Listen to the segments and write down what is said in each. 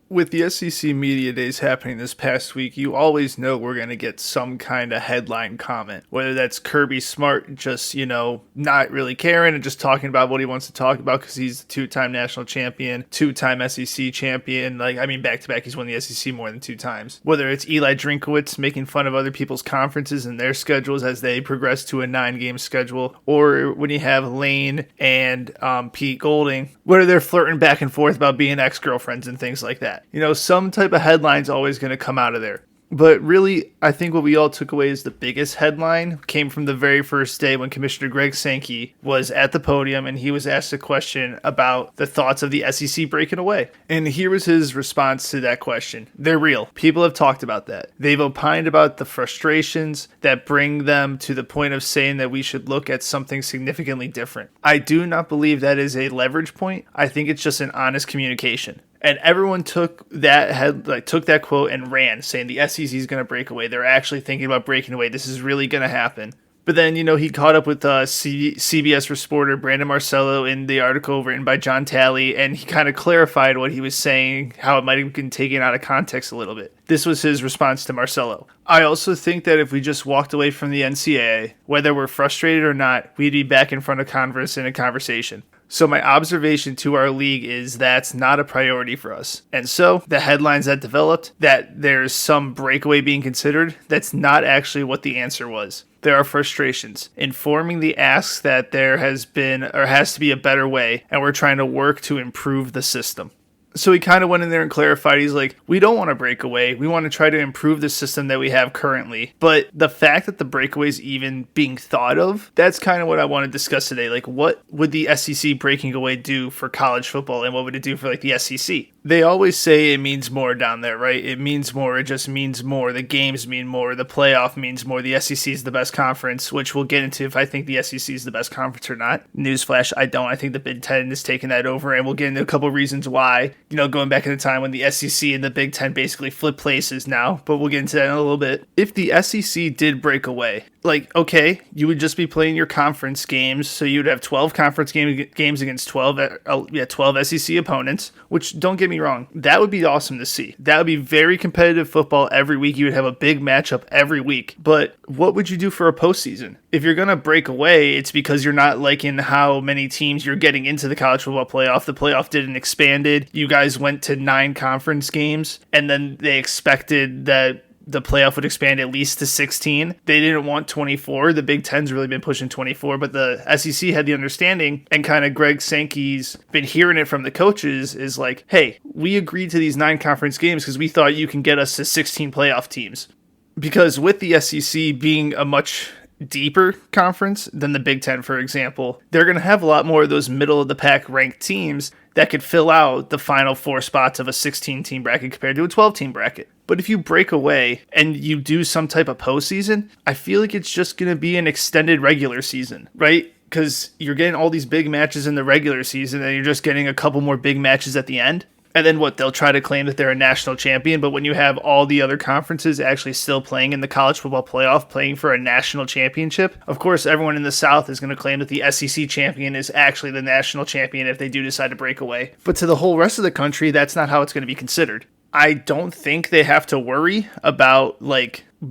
With the SEC Media Days happening this past week, you always know we're going to get some kind of headline comment. Whether that's Kirby Smart just, not really caring and just talking about what he wants to talk about because he's the two-time national champion, two-time SEC champion. Back-to-back, he's won the SEC more than 2 times. Whether it's Eli Drinkowitz making fun of other people's conferences and their schedules as they progress to a 9-game schedule, or when you have Lane and Pete Golding, where they're flirting back and forth about being ex-girlfriends and things like that. Some type of headline's always going to come out of there. But really, I think what we all took away as the biggest headline came from the very first day when Commissioner Greg Sankey was at the podium and he was asked a question about the thoughts of the SEC breaking away. And here was his response to that question. They're real. People have talked about that. They've opined about the frustrations that bring them to the point of saying that we should look at something significantly different. I do not believe that is a leverage point. I think it's just an honest communication. And everyone took that quote and ran, saying the SEC is going to break away. They're actually thinking about breaking away. This is really going to happen. But then, he caught up with CBS reporter Brandon Marcello in the article written by John Talley, and he kind of clarified what he was saying, how it might have been taken out of context a little bit. This was his response to Marcello. I also think that if we just walked away from the NCAA, whether we're frustrated or not, we'd be back in front of Congress in a conversation. So my observation to our league is that's not a priority for us. And so the headlines that developed, that there's some breakaway being considered, that's not actually what the answer was. There are frustrations. Informing the asks that there has been or has to be a better way, and we're trying to work to improve the system. So he kind of went in there and clarified. He's like, we don't want to break away. We want to try to improve the system that we have currently. But the fact that the breakaway is even being thought of, that's kind of what I want to discuss today. Like, what would the SEC breaking away do for college football, and what would it do for the SEC? They always say it means more down there, right? It means more. It just means more. The games mean more. The playoff means more. The SEC is the best conference, which we'll get into if I think the SEC is the best conference or not. Newsflash, I don't. I think the Big Ten is taking that over, and we'll get into a couple reasons why. Going back in the time when the SEC and the Big Ten basically flip places now, but we'll get into that in a little bit. If the SEC did break away, okay, you would just be playing your conference games, so you'd have 12 conference games against 12 SEC opponents, which, don't get me wrong, that would be awesome to see. That would be very competitive football every week. You would have a big matchup every week. But what would you do for a postseason? If you're going to break away, it's because you're not liking how many teams you're getting into the college football playoff. The playoff didn't expanded. You guys went to 9 conference games, and then they expected that the playoff would expand at least to 16. They didn't want 24. The Big Ten's really been pushing 24, but the SEC had the understanding, and kind of Greg Sankey's been hearing it from the coaches, is like, hey, we agreed to these 9 conference games because we thought you can get us to 16 playoff teams. Because with the SEC being a much deeper conference than the Big Ten, for example, they're going to have a lot more of those middle-of-the-pack ranked teams that could fill out the final 4 spots of a 16-team bracket compared to a 12-team bracket. But if you break away and you do some type of postseason, I feel like it's just going to be an extended regular season, right? Because you're getting all these big matches in the regular season and you're just getting a couple more big matches at the end. And then they'll try to claim that they're a national champion, but when you have all the other conferences actually still playing in the college football playoff, playing for a national championship, of course, everyone in the South is going to claim that the SEC champion is actually the national champion if they do decide to break away. But to the whole rest of the country, that's not how it's going to be considered. I don't think they have to worry about,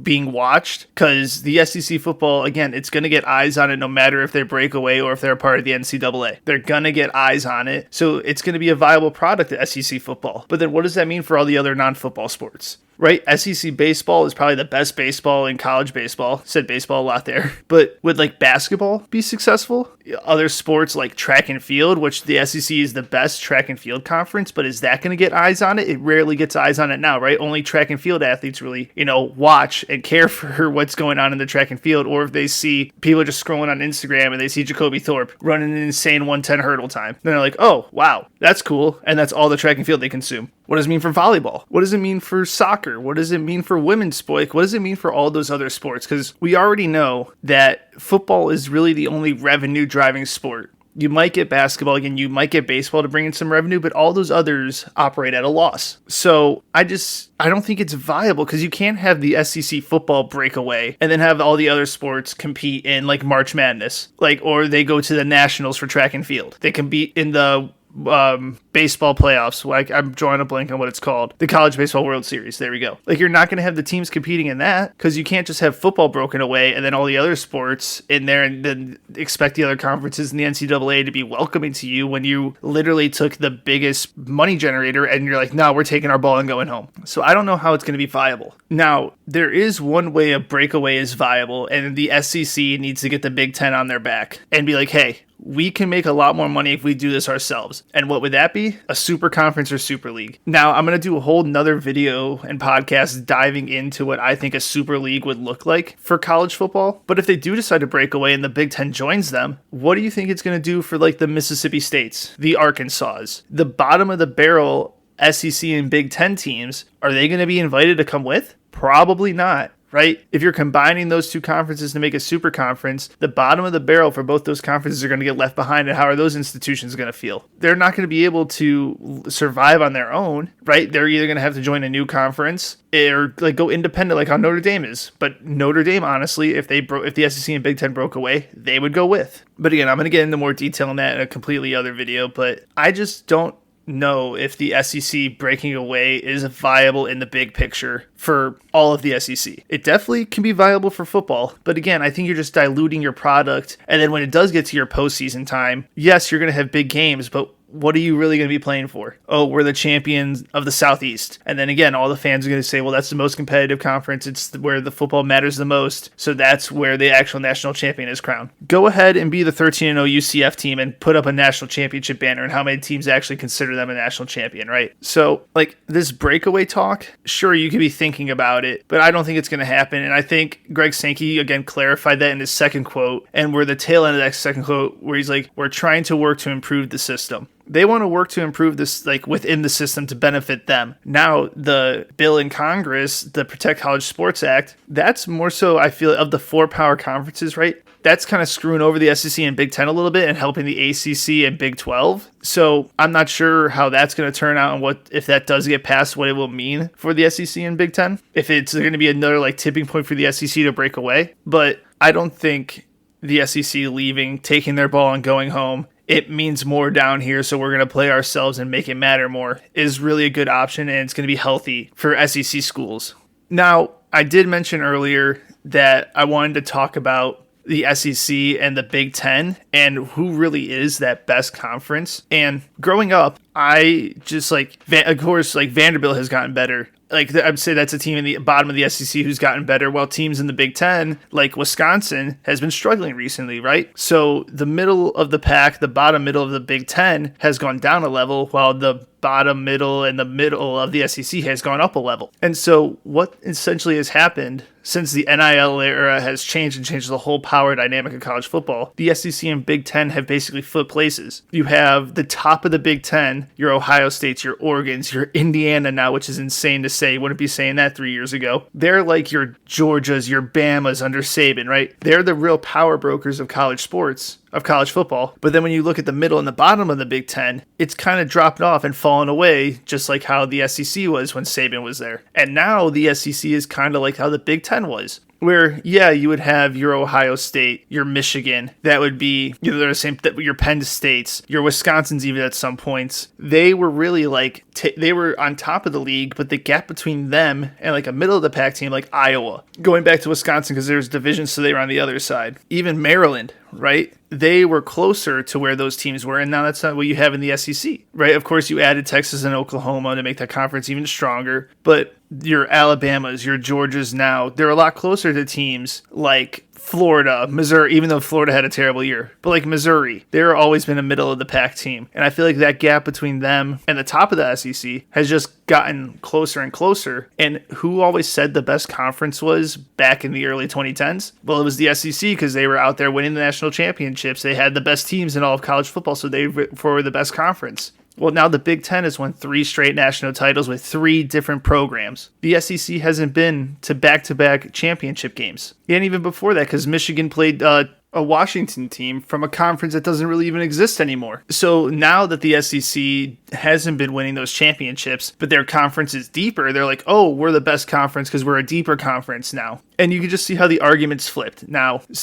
being watched, because the SEC football, again, it's going to get eyes on it no matter if they break away or if they're a part of the NCAA. They're going to get eyes on it, so it's going to be a viable product of SEC football. But then what does that mean for all the other non-football sports? Right? SEC baseball is probably the best baseball in college baseball. Said baseball a lot there. But would basketball be successful? Other sports like track and field, which the SEC is the best track and field conference, but is that going to get eyes on it? It rarely gets eyes on it now, right? Only track and field athletes really, watch and care for what's going on in the track and field, or if they see people just scrolling on Instagram and they see Jacoby Thorpe running an insane 110 hurdle time. Then they're like, oh, wow, that's cool. And that's all the track and field they consume. What does it mean for volleyball? What does it mean for soccer? What does it mean for women's sport? What does it mean for all those other sports? Because we already know that football is really the only revenue driving sport. You might get basketball again, you might get baseball to bring in some revenue, but all those others operate at a loss. So I don't think it's viable, because you can't have the SEC football break away and then have all the other sports compete in March Madness, or they go to the nationals for track and field. They compete in the baseball playoffs. Like, I'm drawing a blank on what it's called. The College Baseball World Series. There we go. Like, you're not going to have the teams competing in that because you can't just have football broken away and then all the other sports in there and then expect the other conferences in the NCAA to be welcoming to you when you literally took the biggest money generator and you're like, no, we're taking our ball and going home. So I don't know how it's going to be viable. Now, there is one way a breakaway is viable, and the SEC needs to get the Big Ten on their back and be like, hey, we can make a lot more money if we do this ourselves. And what would that be? A super conference or super league. Now, I'm going to do a whole nother video and podcast diving into what I think a super league would look like for college football. But if they do decide to break away and the Big Ten joins them, what do you think it's going to do for like the Mississippi States, the Arkansas, the bottom of the barrel SEC and Big Ten teams? Are they going to be invited to come with? Probably not. Right? If you're combining those two conferences to make a super conference, the bottom of the barrel for both those conferences are going to get left behind. And how are those institutions going to feel? They're not going to be able to survive on their own, right? They're either going to have to join a new conference or like go independent, like how Notre Dame is. But Notre Dame, honestly, if the SEC and Big Ten broke away, they would go with. But again, I'm going to get into more detail on that in a completely other video. But I just don't know if the SEC breaking away is viable in the big picture for all of the SEC. It definitely can be viable for football, but again, I think you're just diluting your product, and then when it does get to your postseason time, yes, you're going to have big games, but what are you really going to be playing for? Oh, we're the champions of the Southeast. And then again, all the fans are going to say, well, that's the most competitive conference. It's where the football matters the most. So that's where the actual national champion is crowned. Go ahead and be the 13-0 UCF team and put up a national championship banner and how many teams actually consider them a national champion, right? So like this breakaway talk, sure, you could be thinking about it, but I don't think it's going to happen. And I think Greg Sankey, again, clarified that in his second quote. And we're the tail end of that second quote where he's like, we're trying to work to improve the system. They want to work to improve this, like within the system to benefit them. Now, the bill in Congress, the Protect College Sports Act, that's more so, I feel, of the four power conferences, right? That's kind of screwing over the SEC and Big Ten a little bit and helping the ACC and Big 12. So I'm not sure how that's going to turn out and what, if that does get passed, what it will mean for the SEC and Big Ten. If it's going to be another like tipping point for the SEC to break away. But I don't think the SEC leaving, taking their ball and going home, it means more down here, so we're going to play ourselves and make it matter more, is really a good option, and it's going to be healthy for SEC schools. Now, I did mention earlier that I wanted to talk about the SEC and the Big Ten and who really is that best conference. And growing up, I just of course, Vanderbilt has gotten better. Like, I'd say that's a team in the bottom of the SEC who's gotten better, while teams in the Big Ten, like Wisconsin, has been struggling recently, right? So the middle of the pack, the bottom middle of the Big Ten has gone down a level, while the bottom middle and the middle of the SEC has gone up a level. And so what essentially has happened since the NIL era has changed and changed the whole power dynamic of college football, the SEC and Big Ten have basically flipped places. You have the top of the Big Ten, your Ohio States, your Oregons, your Indiana now, which is insane to say. Wouldn't be saying that 3 years ago. They're like your Georgias, your Bamas under Saban, right? They're the real power brokers of college sports, of college football. But then when you look at the middle and the bottom of the Big Ten, it's kind of dropped off and fallen away, just like how the SEC was when Saban was there. And now the SEC is kind of like how the Big Ten was, where, yeah, you would have your Ohio State, your Michigan, that would be, you know, they're the same, your Penn States, your Wisconsins even at some points. They were really like, they were on top of the league, but the gap between them and like a middle of the pack team like Iowa, going back to Wisconsin because there's divisions, so they were on the other side. Even Maryland, right? They were closer to where those teams were, and now that's not what you have in the SEC, right? Of course, you added Texas and Oklahoma to make that conference even stronger, but your Alabamas, your Georgias now, they're a lot closer to teams like Florida, Missouri, even though Florida had a terrible year, but like Missouri, they've always been a middle of the pack team. And I feel like that gap between them and the top of the SEC has just gotten closer and closer. And who always said the best conference was back in the early 2010s? Well, it was the SEC because they were out there winning the national championships. They had the best teams in all of college football, so they were the best conference. Well, now the Big Ten has won 3 straight national titles with 3 different programs. The SEC hasn't been to back-to-back championship games. And even before that, because Michigan played a Washington team from a conference that doesn't really even exist anymore. So now that the SEC hasn't been winning those championships, but their conference is deeper, they're like, oh, we're the best conference because we're a deeper conference now. And you can just see how the arguments flipped. Now, the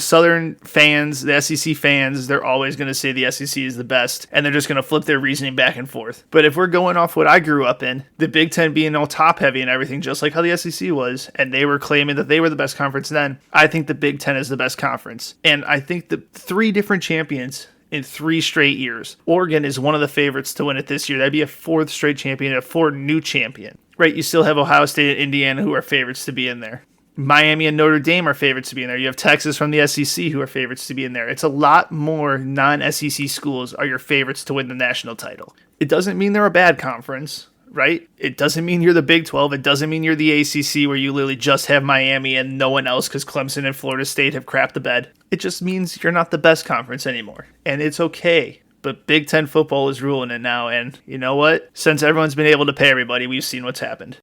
Southern fans, the SEC fans, they're always going to say the SEC is the best, and they're just going to flip their reasoning back and forth. But if we're going off what I grew up in, the Big Ten being all top heavy and everything, just like how the SEC was, and they were claiming that they were the best conference then, I think the Big Ten is the best conference. And I think the 3 different champions in 3 straight years. Oregon is one of the favorites to win it this year. That'd be a 4th straight champion, a 4th new champion. Right, you still have Ohio State and Indiana who are favorites to be in there. Miami and Notre Dame are favorites to be in there. You have Texas from the SEC who are favorites to be in there. It's a lot more non-SEC schools are your favorites to win the national title. It doesn't mean they're a bad conference, right? It doesn't mean you're the Big 12. It doesn't mean you're the ACC where you literally just have Miami and no one else because Clemson and Florida State have crapped the bed. It just means you're not the best conference anymore. And it's okay. But Big Ten football is ruling it now. And you know what? Since everyone's been able to pay everybody, we've seen what's happened.